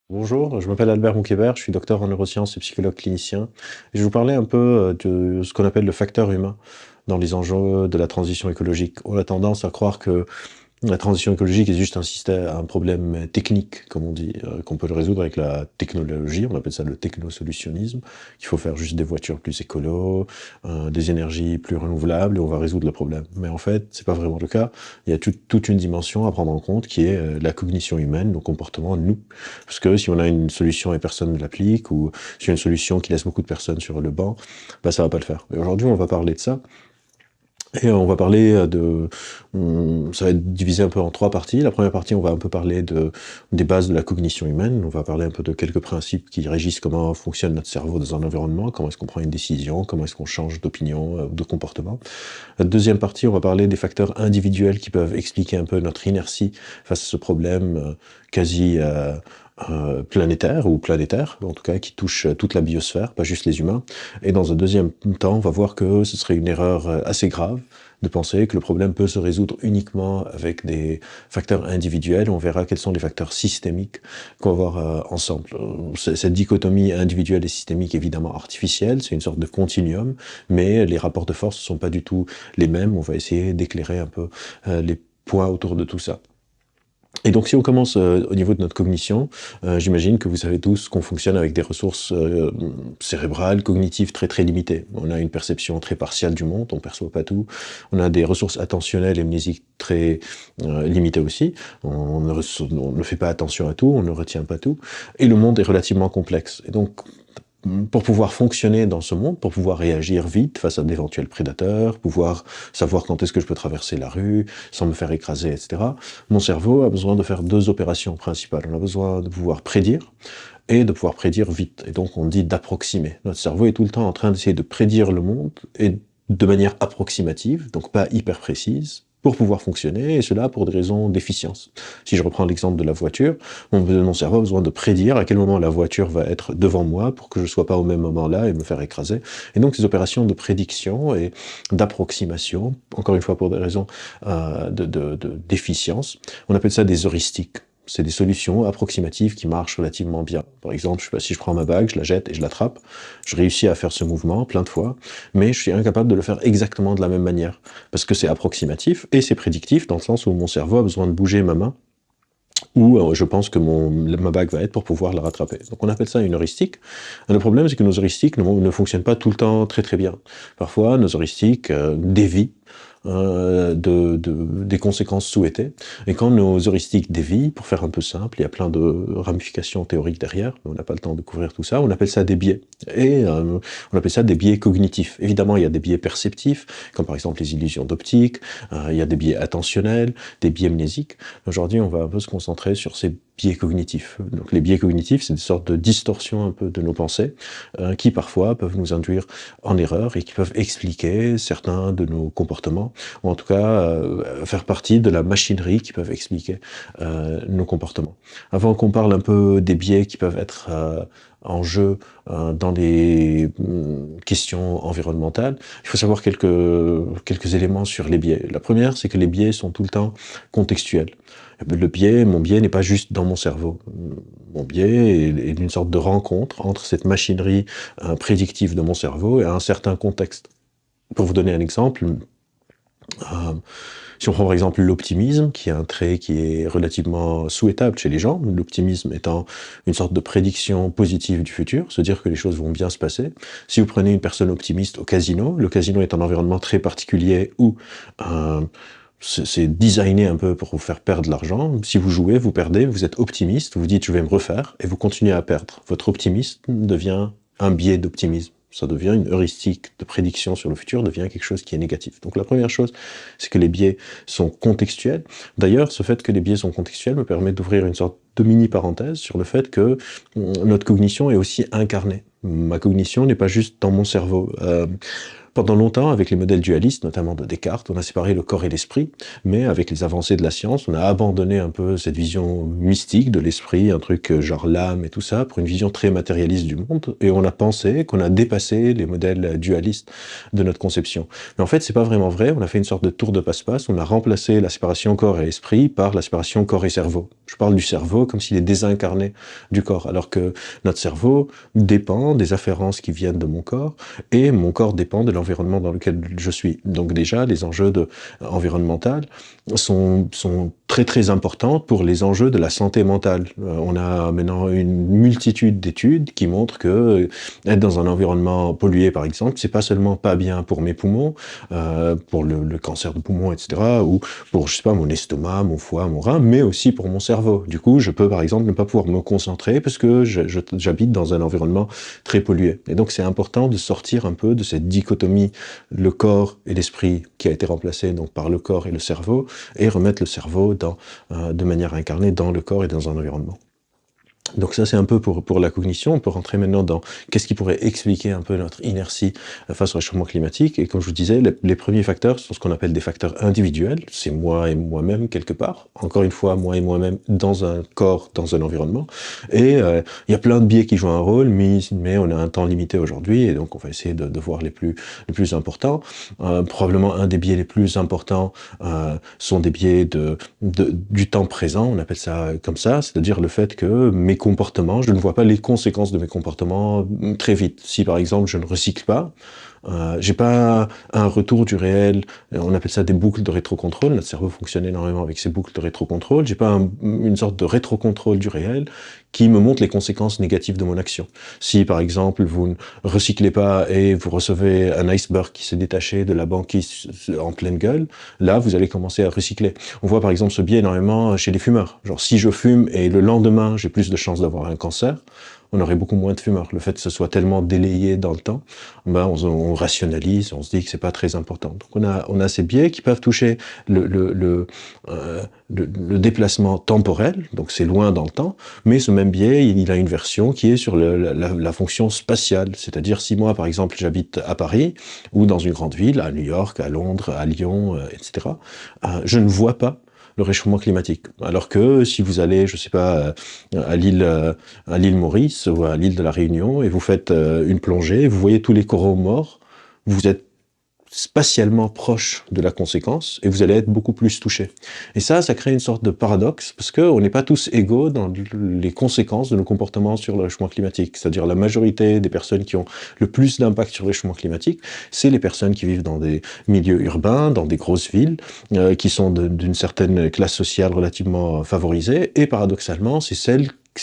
Bonjour, je m'appelle Albert Moukébert, je suis docteur en neurosciences et psychologue clinicien. Et je vais vous parler un peu de ce qu'on appelle le facteur humain dans les enjeux de la transition écologique. On a tendance à croire que la transition écologique est juste un problème technique, comme on dit, qu'on peut le résoudre avec la technologie, on appelle ça le technosolutionnisme, qu'il faut faire juste des voitures plus écolo, des énergies plus renouvelables, et on va résoudre le problème. Mais en fait, c'est pas vraiment le cas. Il y a toute une dimension à prendre en compte qui est la cognition humaine, nos comportements, nous. Parce que si on a une solution et personne ne l'applique, ou si on a une solution qui laisse beaucoup de personnes sur le banc, bah ça va pas le faire. Et aujourd'hui, on va parler de ça. Et on va parler ça va être divisé un peu en trois parties. La première partie, on va un peu parler des bases de la cognition humaine. On va parler un peu de quelques principes qui régissent comment fonctionne notre cerveau dans un environnement, comment est-ce qu'on prend une décision, comment est-ce qu'on change d'opinion ou de comportement. La deuxième partie, on va parler des facteurs individuels qui peuvent expliquer un peu notre inertie face à ce problème quasi planétaire, ou planétaire, en tout cas, qui touche toute la biosphère, pas juste les humains. Et dans un deuxième temps, on va voir que ce serait une erreur assez grave de penser que le problème peut se résoudre uniquement avec des facteurs individuels. On verra quels sont les facteurs systémiques qu'on va voir ensemble. Cette dichotomie individuelle et systémique est évidemment artificielle, c'est une sorte de continuum, mais les rapports de force ne sont pas du tout les mêmes. On va essayer d'éclairer un peu les points autour de tout ça. Et donc si on commence au niveau de notre cognition, j'imagine que vous savez tous qu'on fonctionne avec des ressources cérébrales, cognitives très très limitées. On a une perception très partielle du monde, on ne perçoit pas tout. On a des ressources attentionnelles et mnésiques très limitées aussi. On ne fait pas attention à tout, on ne retient pas tout. Et le monde est relativement complexe. Et donc pour pouvoir fonctionner dans ce monde, pour pouvoir réagir vite face à d'éventuels prédateurs, pouvoir savoir quand est-ce que je peux traverser la rue sans me faire écraser, etc., mon cerveau a besoin de faire deux opérations principales. On a besoin de pouvoir prédire et de pouvoir prédire vite. Et donc on dit d'approximer. Notre cerveau est tout le temps en train d'essayer de prédire le monde et de manière approximative, donc pas hyper précise, pour pouvoir fonctionner, et cela pour des raisons d'efficience. Si je reprends l'exemple de la voiture, mon cerveau a besoin de prédire à quel moment la voiture va être devant moi pour que je ne sois pas au même moment là et me faire écraser. Et donc ces opérations de prédiction et d'approximation, encore une fois pour des raisons d'efficience, on appelle ça des heuristiques. C'est des solutions approximatives qui marchent relativement bien. Par exemple, je sais pas, si je prends ma bague, je la jette et je l'attrape, je réussis à faire ce mouvement plein de fois, mais je suis incapable de le faire exactement de la même manière, parce que c'est approximatif et c'est prédictif, dans le sens où mon cerveau a besoin de bouger ma main, où je pense que ma bague va être pour pouvoir la rattraper. Donc on appelle ça une heuristique. Le problème, c'est que nos heuristiques ne fonctionnent pas tout le temps très très bien. Parfois, nos heuristiques dévient des conséquences souhaitées. Et quand nos heuristiques dévient, pour faire un peu simple, il y a plein de ramifications théoriques derrière, on n'a pas le temps de couvrir tout ça, on appelle ça des biais. Et on appelle ça des biais cognitifs. Évidemment, il y a des biais perceptifs, comme par exemple les illusions d'optique, il y a des biais attentionnels, des biais mnésiques. Aujourd'hui, on va un peu se concentrer sur ces biais cognitifs. Donc les biais cognitifs, c'est des sortes de distorsions un peu de nos pensées, qui parfois peuvent nous induire en erreur et qui peuvent expliquer certains de nos comportements, ou en tout cas faire partie de la machinerie qui peuvent expliquer nos comportements. Avant qu'on parle un peu des biais qui peuvent être en jeu dans les questions environnementales, il faut savoir quelques éléments sur les biais. La première, c'est que les biais sont tout le temps contextuels. Mon biais n'est pas juste dans mon cerveau. Mon biais est une sorte de rencontre entre cette machinerie prédictive de mon cerveau et un certain contexte. Pour vous donner un exemple, si on prend par exemple l'optimisme, qui est un trait qui est relativement souhaitable chez les gens, l'optimisme étant une sorte de prédiction positive du futur, se dire que les choses vont bien se passer. Si vous prenez une personne optimiste au casino, le casino est un environnement très particulier où c'est designé un peu pour vous faire perdre de l'argent. Si vous jouez, vous perdez, vous êtes optimiste, vous dites je vais me refaire, et vous continuez à perdre. Votre optimisme devient un biais d'optimisme. Ça devient une heuristique de prédiction sur le futur, devient quelque chose qui est négatif. Donc la première chose, c'est que les biais sont contextuels. D'ailleurs, ce fait que les biais sont contextuels me permet d'ouvrir une sorte de mini-parenthèse sur le fait que notre cognition est aussi incarnée. Ma cognition n'est pas juste dans mon cerveau. Pendant longtemps, avec les modèles dualistes, notamment de Descartes, on a séparé le corps et l'esprit, mais avec les avancées de la science, on a abandonné un peu cette vision mystique de l'esprit, un truc genre l'âme et tout ça, pour une vision très matérialiste du monde, et on a pensé qu'on a dépassé les modèles dualistes de notre conception. Mais en fait, c'est pas vraiment vrai, on a fait une sorte de tour de passe-passe, on a remplacé la séparation corps et esprit par la séparation corps et cerveau. Je parle du cerveau comme s'il est désincarné du corps, alors que notre cerveau dépend des afférences qui viennent de mon corps, et mon corps dépend de l'environnement dans lequel je suis. Donc déjà, les enjeux environnementaux sont très très importants pour les enjeux de la santé mentale. On a maintenant une multitude d'études qui montrent que être dans un environnement pollué, par exemple, c'est pas seulement pas bien pour mes poumons, pour le cancer de poumon, etc., ou pour, je sais pas, mon estomac, mon foie, mon rein, mais aussi pour mon cerveau. Du coup, je peux, par exemple, ne pas pouvoir me concentrer parce que j'habite dans un environnement très pollué. Et donc, c'est important de sortir un peu de cette dichotomie, le corps et l'esprit, qui a été remplacé donc par le corps et le cerveau, et remettre le cerveau de manière incarnée dans le corps et dans un environnement. Donc ça, c'est un peu pour la cognition. On peut rentrer maintenant dans qu'est-ce qui pourrait expliquer un peu notre inertie face au réchauffement climatique. Et comme je vous disais, les premiers facteurs sont ce qu'on appelle des facteurs individuels. C'est moi et moi-même quelque part. Encore une fois, moi et moi-même dans un corps, dans un environnement. Et il y a plein de biais qui jouent un rôle, mais on a un temps limité aujourd'hui. Et donc, on va essayer de voir les plus importants. Probablement un des biais les plus importants sont des biais du temps présent. On appelle ça comme ça. C'est-à-dire le fait que mes comportements, je ne vois pas les conséquences de mes comportements très vite. Si par exemple je ne recycle pas, j'ai pas un retour du réel, on appelle ça des boucles de rétrocontrôle, notre cerveau fonctionne énormément avec ces boucles de rétrocontrôle, j'ai pas une sorte de rétrocontrôle du réel qui me montre les conséquences négatives de mon action. Si par exemple vous ne recyclez pas et vous recevez un iceberg qui s'est détaché de la banquise en pleine gueule, là vous allez commencer à recycler. On voit par exemple ce biais énormément chez les fumeurs. Genre si je fume et le lendemain j'ai plus de chances d'avoir un cancer, on aurait beaucoup moins de fumeurs. Le fait que ce soit tellement délayé dans le temps, ben on rationalise, on se dit que c'est pas très important. Donc on a ces biais qui peuvent toucher le déplacement temporel, donc c'est loin dans le temps, mais ce même biais, il a une version qui est sur la fonction spatiale. C'est-à-dire si moi, par exemple, j'habite à Paris ou dans une grande ville, à New York, à Londres, à Lyon, etc., je ne vois pas le réchauffement climatique. Alors que si vous allez, je sais pas, à l'île Maurice ou à l'île de la Réunion et vous faites une plongée, vous voyez tous les coraux morts, vous êtes spatialement proche de la conséquence et vous allez être beaucoup plus touché. Et ça crée une sorte de paradoxe parce qu'on n'est pas tous égaux dans les conséquences de nos comportements sur le réchauffement climatique. C'est-à-dire la majorité des personnes qui ont le plus d'impact sur le réchauffement climatique, c'est les personnes qui vivent dans des milieux urbains, dans des grosses villes, qui sont d'une certaine classe sociale relativement favorisée et paradoxalement, c'est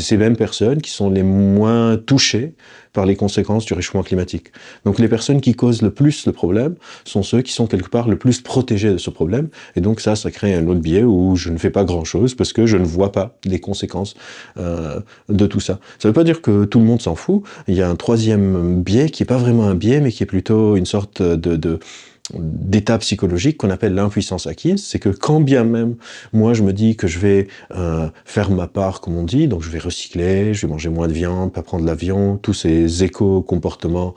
ces mêmes personnes qui sont les moins touchées par les conséquences du réchauffement climatique. Donc les personnes qui causent le plus le problème sont ceux qui sont quelque part le plus protégés de ce problème. Et donc ça crée un autre biais où je ne fais pas grand-chose parce que je ne vois pas les conséquences de tout ça. Ça ne veut pas dire que tout le monde s'en fout. Il y a un troisième biais qui n'est pas vraiment un biais, mais qui est plutôt une sorte d'état psychologique qu'on appelle l'impuissance acquise, c'est que quand bien même moi je me dis que je vais faire ma part comme on dit, donc je vais recycler, je vais manger moins de viande, pas prendre l'avion, tous ces éco-comportements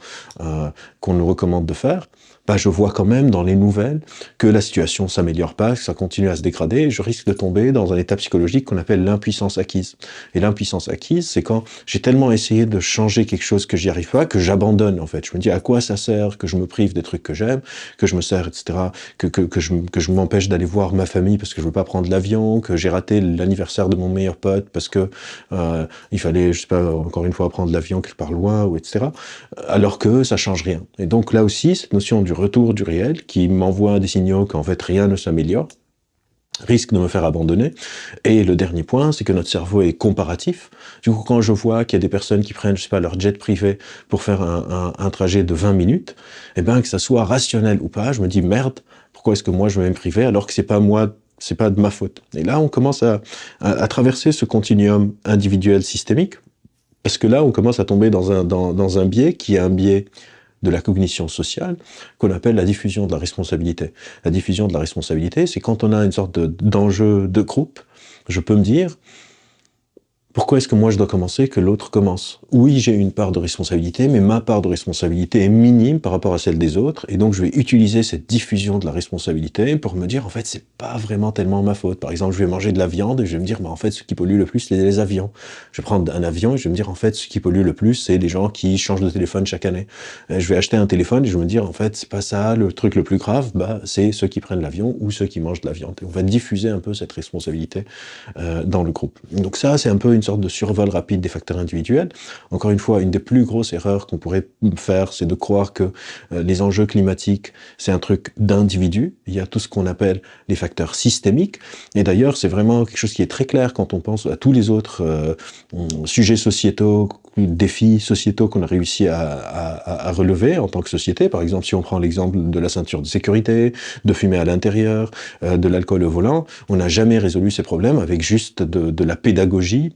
qu'on nous recommande de faire, bah je vois quand même dans les nouvelles que la situation s'améliore pas, que ça continue à se dégrader, et je risque de tomber dans un état psychologique qu'on appelle l'impuissance acquise. Et l'impuissance acquise, c'est quand j'ai tellement essayé de changer quelque chose que j'y arrive pas, que j'abandonne en fait. Je me dis à quoi ça sert que je me prive des trucs que j'aime, que je me sers, etc., que je m'empêche d'aller voir ma famille parce que je veux pas prendre l'avion, que j'ai raté l'anniversaire de mon meilleur pote parce que il fallait, je sais pas, encore une fois, prendre l'avion quelque part loin, ou etc., alors que ça change rien. Et donc là aussi, cette notion du retour du réel, qui m'envoie des signaux qu'en fait rien ne s'améliore, risque de me faire abandonner. Et le dernier point, c'est que notre cerveau est comparatif. Du coup, quand je vois qu'il y a des personnes qui prennent, je sais pas, leur jet privé pour faire un trajet de 20 minutes, eh ben, que ça soit rationnel ou pas, je me dis, merde, pourquoi est-ce que moi je vais me priver alors que c'est pas moi, c'est pas de ma faute. Et là, on commence à traverser ce continuum individuel systémique, parce que là, on commence à tomber dans un biais qui est un biais de la cognition sociale, qu'on appelle la diffusion de la responsabilité. La diffusion de la responsabilité, c'est quand on a une sorte d'enjeu de groupe, je peux me dire, pourquoi est-ce que moi je dois commencer que l'autre commence? Oui, j'ai une part de responsabilité, mais ma part de responsabilité est minime par rapport à celle des autres, et donc je vais utiliser cette diffusion de la responsabilité pour me dire, en fait, c'est pas vraiment tellement ma faute. Par exemple, je vais manger de la viande et je vais me dire, en fait, ce qui pollue le plus, c'est les avions. Je vais prendre un avion et je vais me dire, en fait, ce qui pollue le plus, c'est les gens qui changent de téléphone chaque année. Je vais acheter un téléphone et je vais me dire, en fait, c'est pas ça le truc le plus grave, c'est ceux qui prennent l'avion ou ceux qui mangent de la viande. Et on va diffuser un peu cette responsabilité dans le groupe. Donc ça, c'est un peu une sorte de survol rapide des facteurs individuels. Encore une fois, une des plus grosses erreurs qu'on pourrait faire, c'est de croire que les enjeux climatiques, c'est un truc d'individus. Il y a tout ce qu'on appelle les facteurs systémiques. Et d'ailleurs, c'est vraiment quelque chose qui est très clair quand on pense à tous les autres sujets sociétaux, défis sociétaux qu'on a réussi à relever en tant que société. Par exemple, si on prend l'exemple de la ceinture de sécurité, de fumer à l'intérieur, de l'alcool au volant, on n'a jamais résolu ces problèmes avec juste de la pédagogie.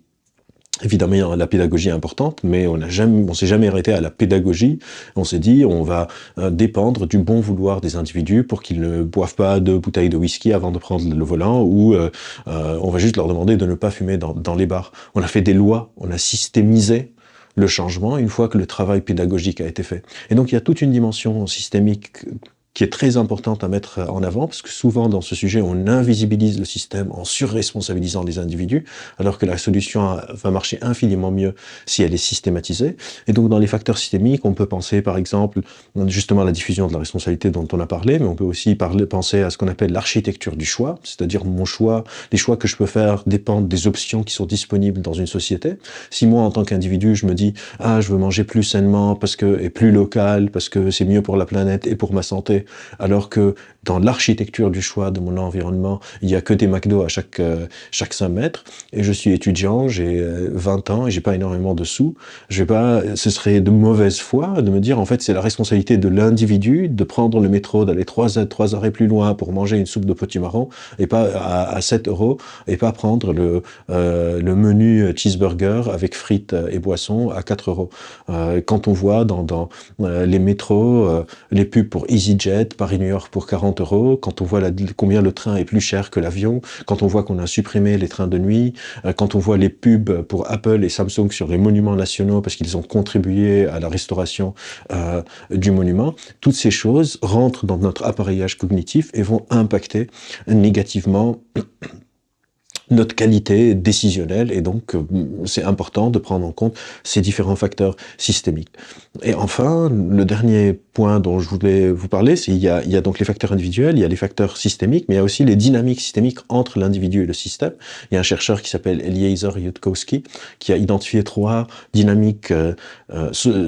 Évidemment, la pédagogie est importante, mais on s'est jamais arrêté à la pédagogie. On s'est dit, on va dépendre du bon vouloir des individus pour qu'ils ne boivent pas 2 bouteilles de whisky avant de prendre le volant, ou on va juste leur demander de ne pas fumer dans les bars. On a fait des lois, on a systémisé le changement une fois que le travail pédagogique a été fait. Et donc, il y a toute une dimension systémique qui est très importante à mettre en avant, parce que souvent dans ce sujet, on invisibilise le système en surresponsabilisant les individus, alors que la solution va marcher infiniment mieux si elle est systématisée. Et donc dans les facteurs systémiques, on peut penser par exemple justement à la diffusion de la responsabilité dont on a parlé, mais on peut aussi penser à ce qu'on appelle l'architecture du choix, c'est-à-dire mon choix, les choix que je peux faire dépendent des options qui sont disponibles dans une société. Si moi en tant qu'individu, je me dis « Ah, je veux manger plus sainement et plus local, parce que c'est mieux pour la planète et pour ma santé », alors que dans l'architecture du choix de mon environnement, il n'y a que des McDo à chaque 5 mètres, et je suis étudiant, j'ai 20 ans et j'ai pas énormément de sous, ce serait de mauvaise foi de me dire, en fait, c'est la responsabilité de l'individu de prendre le métro, d'aller 3 arrêts plus loin pour manger une soupe de potimarron, et pas à 7 euros, et pas prendre le menu cheeseburger avec frites et boissons à 4 euros. Quand on voit dans les métros, les pubs pour EasyJet, Paris-New York pour 40 euros, quand on voit combien le train est plus cher que l'avion, quand on voit qu'on a supprimé les trains de nuit, quand on voit les pubs pour Apple et Samsung sur les monuments nationaux parce qu'ils ont contribué à la restauration du monument, toutes ces choses rentrent dans notre appareillage cognitif et vont impacter négativement notre qualité décisionnelle, et donc c'est important de prendre en compte ces différents facteurs systémiques. Et enfin, le dernier point dont je voulais vous parler, c'est il y a donc les facteurs individuels, il y a les facteurs systémiques, mais il y a aussi les dynamiques systémiques entre l'individu et le système. Il y a un chercheur qui s'appelle Eliezer Yudkowsky qui a identifié 3 dynamiques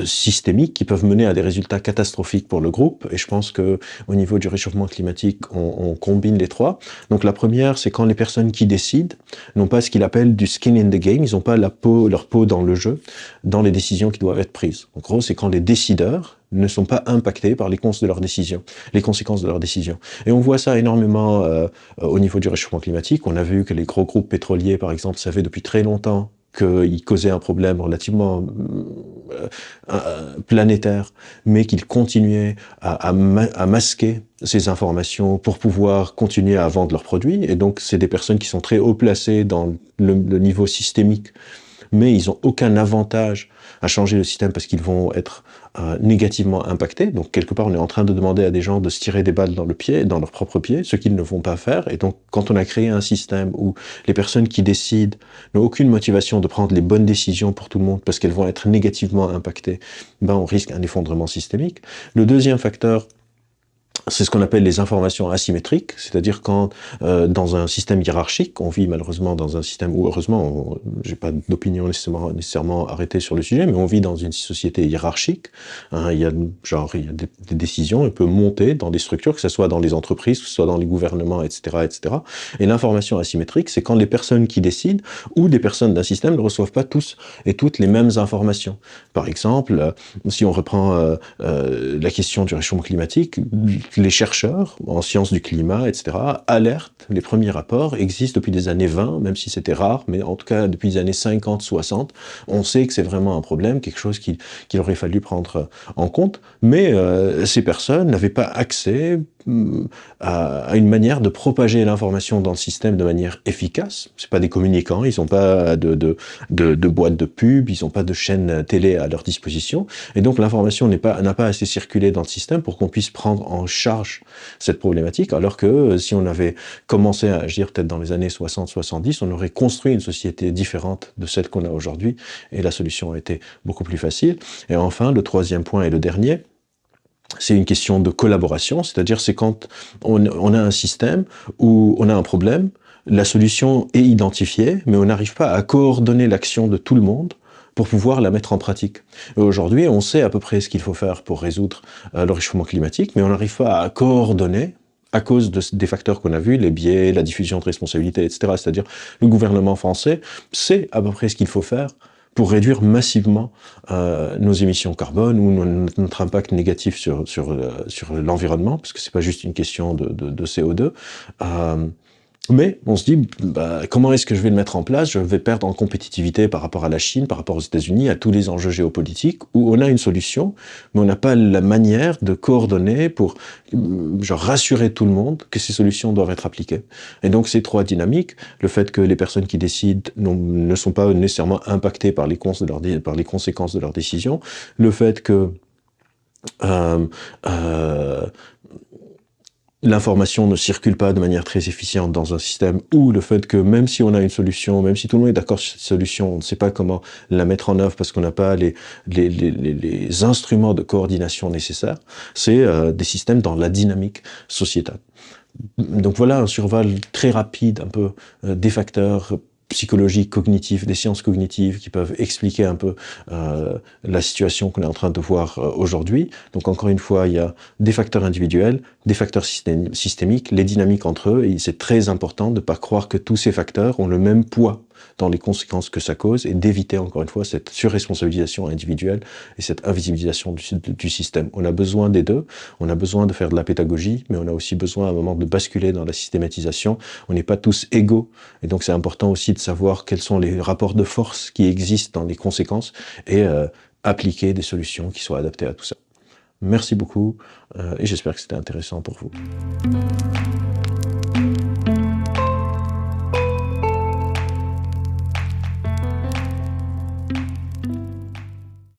systémiques qui peuvent mener à des résultats catastrophiques pour le groupe, et je pense que au niveau du réchauffement climatique, on combine les 3. Donc la première, c'est quand les personnes qui décident n'ont pas ce qu'il appelle du skin in the game, ils n'ont pas leur peau dans le jeu, dans les décisions qui doivent être prises. En gros, c'est quand les décideurs ne sont pas impactés par les conséquences de leurs décisions. Et on voit ça énormément au niveau du réchauffement climatique. On a vu que les gros groupes pétroliers, par exemple, savaient depuis très longtemps qu'ils causaient un problème relativement planétaire, mais qu'ils continuaient à masquer ces informations pour pouvoir continuer à vendre leurs produits. Et donc, c'est des personnes qui sont très haut placées dans le niveau systémique, mais ils n'ont aucun avantage à changer le système parce qu'ils vont être négativement impactés. Donc, quelque part, on est en train de demander à des gens de se tirer des balles dans le pied, dans leur propre pied, ce qu'ils ne vont pas faire. Et donc, quand on a créé un système où les personnes qui décident n'ont aucune motivation de prendre les bonnes décisions pour tout le monde parce qu'elles vont être négativement impactées, on risque un effondrement systémique. Le deuxième facteur, c'est ce qu'on appelle les informations asymétriques, c'est-à-dire quand dans un système hiérarchique, on vit malheureusement dans un système où, heureusement, j'ai pas d'opinion nécessairement arrêtée sur le sujet, mais on vit dans une société hiérarchique. Il y a des décisions, on peut monter dans des structures, que ce soit dans les entreprises, que ce soit dans les gouvernements, etc., etc. Et l'information asymétrique, c'est quand les personnes qui décident ou des personnes d'un système ne reçoivent pas tous et toutes les mêmes informations. Par exemple, si on reprend la question du réchauffement climatique, les chercheurs en sciences du climat, etc., alertent, les premiers rapports existent depuis les années 20, même si c'était rare, mais en tout cas depuis les années 50, 60, on sait que c'est vraiment un problème, quelque chose qu'il aurait fallu prendre en compte, mais ces personnes n'avaient pas accès à une manière de propager l'information dans le système de manière efficace. C'est pas des communicants, ils n'ont pas de boîte de pub, ils n'ont pas de chaîne télé à leur disposition, et donc l'information n'a pas assez circulé dans le système pour qu'on puisse prendre en charge cette problématique, alors que si on avait commencé à agir peut-être dans les années 60-70, on aurait construit une société différente de celle qu'on a aujourd'hui, et la solution a été beaucoup plus facile. Et enfin, le troisième point et le dernier, c'est une question de collaboration, c'est-à-dire c'est quand on a un système où on a un problème, la solution est identifiée, mais on n'arrive pas à coordonner l'action de tout le monde pour pouvoir la mettre en pratique. Et aujourd'hui, on sait à peu près ce qu'il faut faire pour résoudre le réchauffement climatique, mais on n'arrive pas à coordonner à cause des facteurs qu'on a vus, les biais, la diffusion de responsabilités, etc. C'est-à-dire le gouvernement français sait à peu près ce qu'il faut faire pour réduire massivement nos émissions carbone ou notre impact négatif sur l'environnement, parce que c'est pas juste une question de CO2. Mais on se dit, comment est-ce que je vais le mettre en place? Je vais perdre en compétitivité par rapport à la Chine, par rapport aux États-Unis, à tous les enjeux géopolitiques, où on a une solution, mais on n'a pas la manière de coordonner pour rassurer tout le monde que ces solutions doivent être appliquées. Et donc ces trois dynamiques, le fait que les personnes qui décident ne sont pas nécessairement impactées par les conséquences de leurs décisions, le fait que l'information ne circule pas de manière très efficiente dans un système, ou le fait que même si on a une solution, même si tout le monde est d'accord sur cette solution, on ne sait pas comment la mettre en œuvre parce qu'on n'a pas les instruments de coordination nécessaires, c'est des systèmes dans la dynamique sociétale. Donc voilà un survol très rapide un peu des facteurs psychologiques, cognitifs, des sciences cognitives qui peuvent expliquer un peu la situation qu'on est en train de voir aujourd'hui. Donc encore une fois, il y a des facteurs individuels, des facteurs systémiques, les dynamiques entre eux, et c'est très important de ne pas croire que tous ces facteurs ont le même poids dans les conséquences que ça cause, et d'éviter encore une fois cette surresponsabilisation individuelle et cette invisibilisation du système. On a besoin des deux, on a besoin de faire de la pédagogie, mais on a aussi besoin à un moment de basculer dans la systématisation. On n'est pas tous égaux, et donc c'est important aussi de savoir quels sont les rapports de force qui existent dans les conséquences, et appliquer des solutions qui soient adaptées à tout ça. Merci beaucoup, et j'espère que c'était intéressant pour vous.